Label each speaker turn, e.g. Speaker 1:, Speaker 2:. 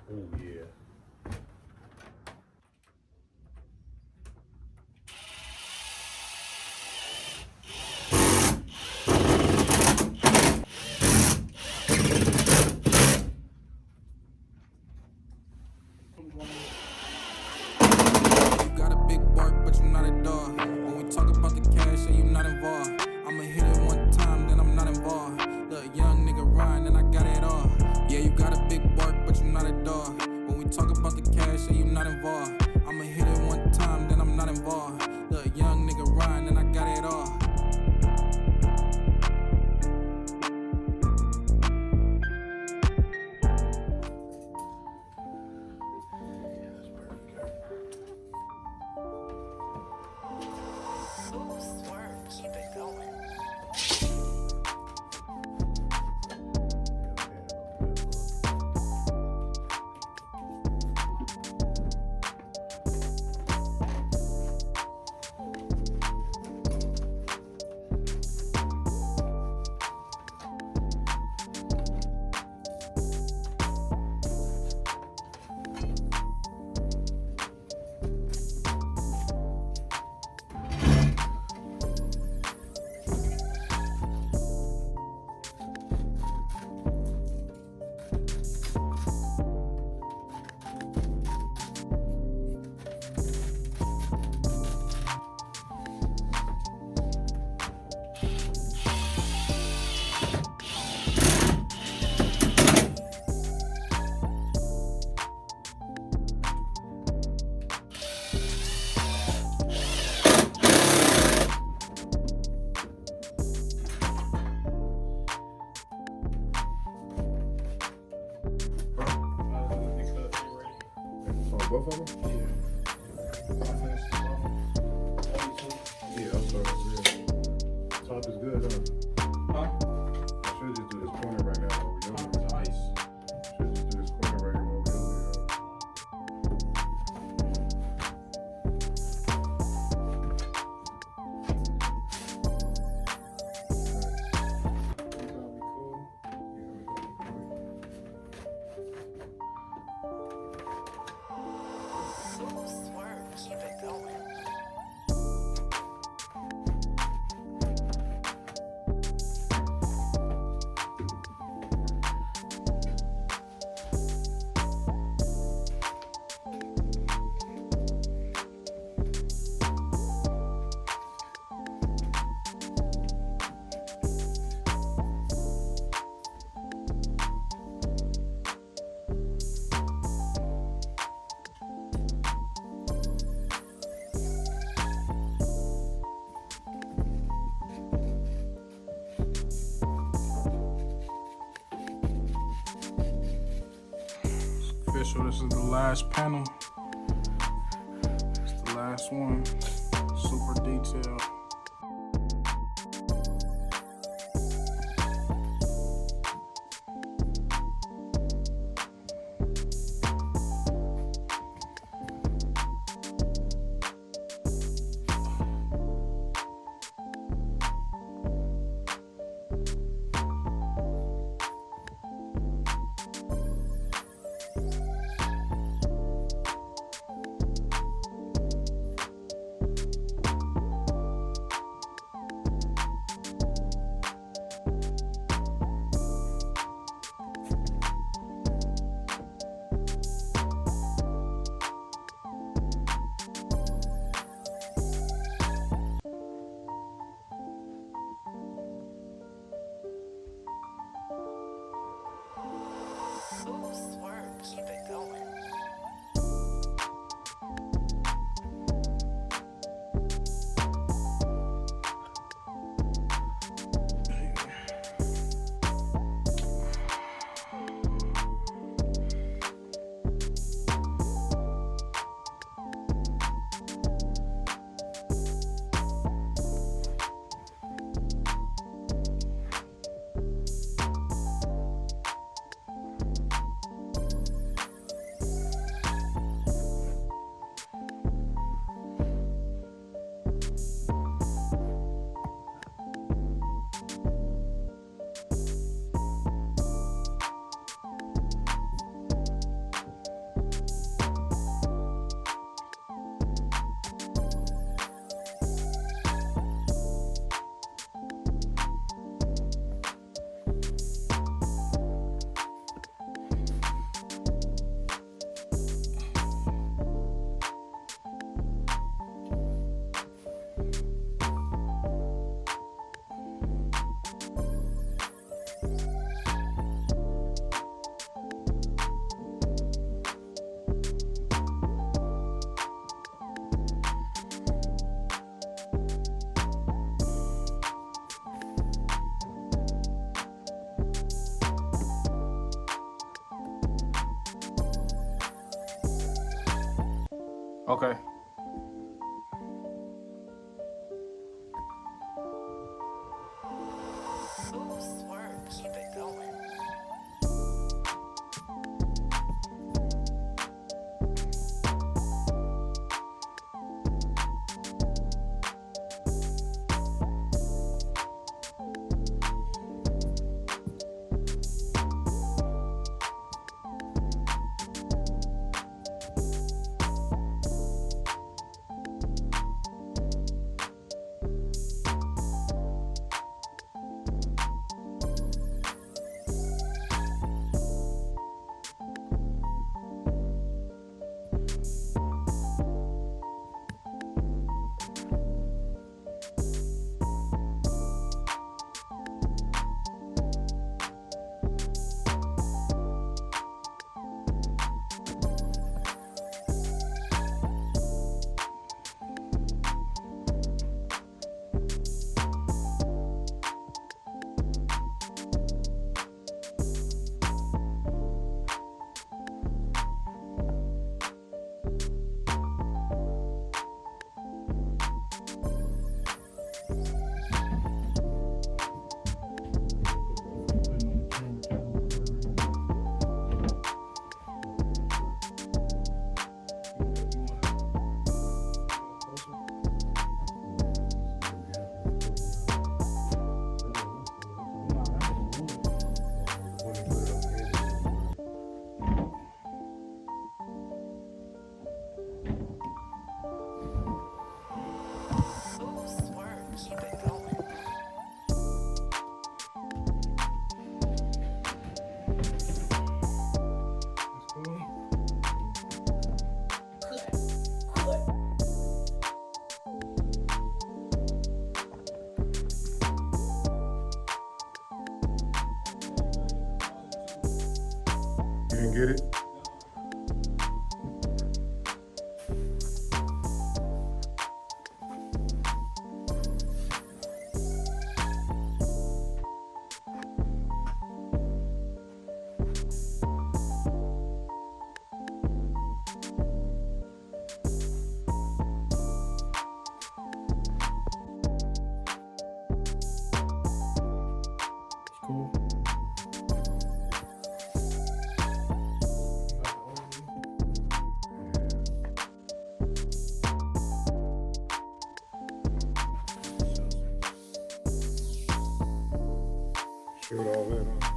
Speaker 1: Oh yeah.
Speaker 2: You got a big bark, but you're not a dog. When we talk about the cash and you not involved, I'ma hit it one time, then I'm not involved. Look, young nigga rhyme, and I got it all. Yeah, you got a big bark, but you're not a dog. When we talk about the cash and you not involved, I'ma hit it one time, then I'm not involved. Look, young nigga rhyme, and I got it all.
Speaker 1: Oh, both of them? Yeah. I finished the Yeah, I'm sorry. Top is good, huh? I should just do this corner right now while we're over here.
Speaker 3: Nice.
Speaker 1: Should just do this corner right here while we're over here.
Speaker 2: Official, this is the last panel. It's the last one. Super detailed.
Speaker 1: Okay.
Speaker 3: Ooh, swerve, keep it going. Ooh, swerve, keep it going.
Speaker 1: You didn't get it? Cool. Shoot all that, huh?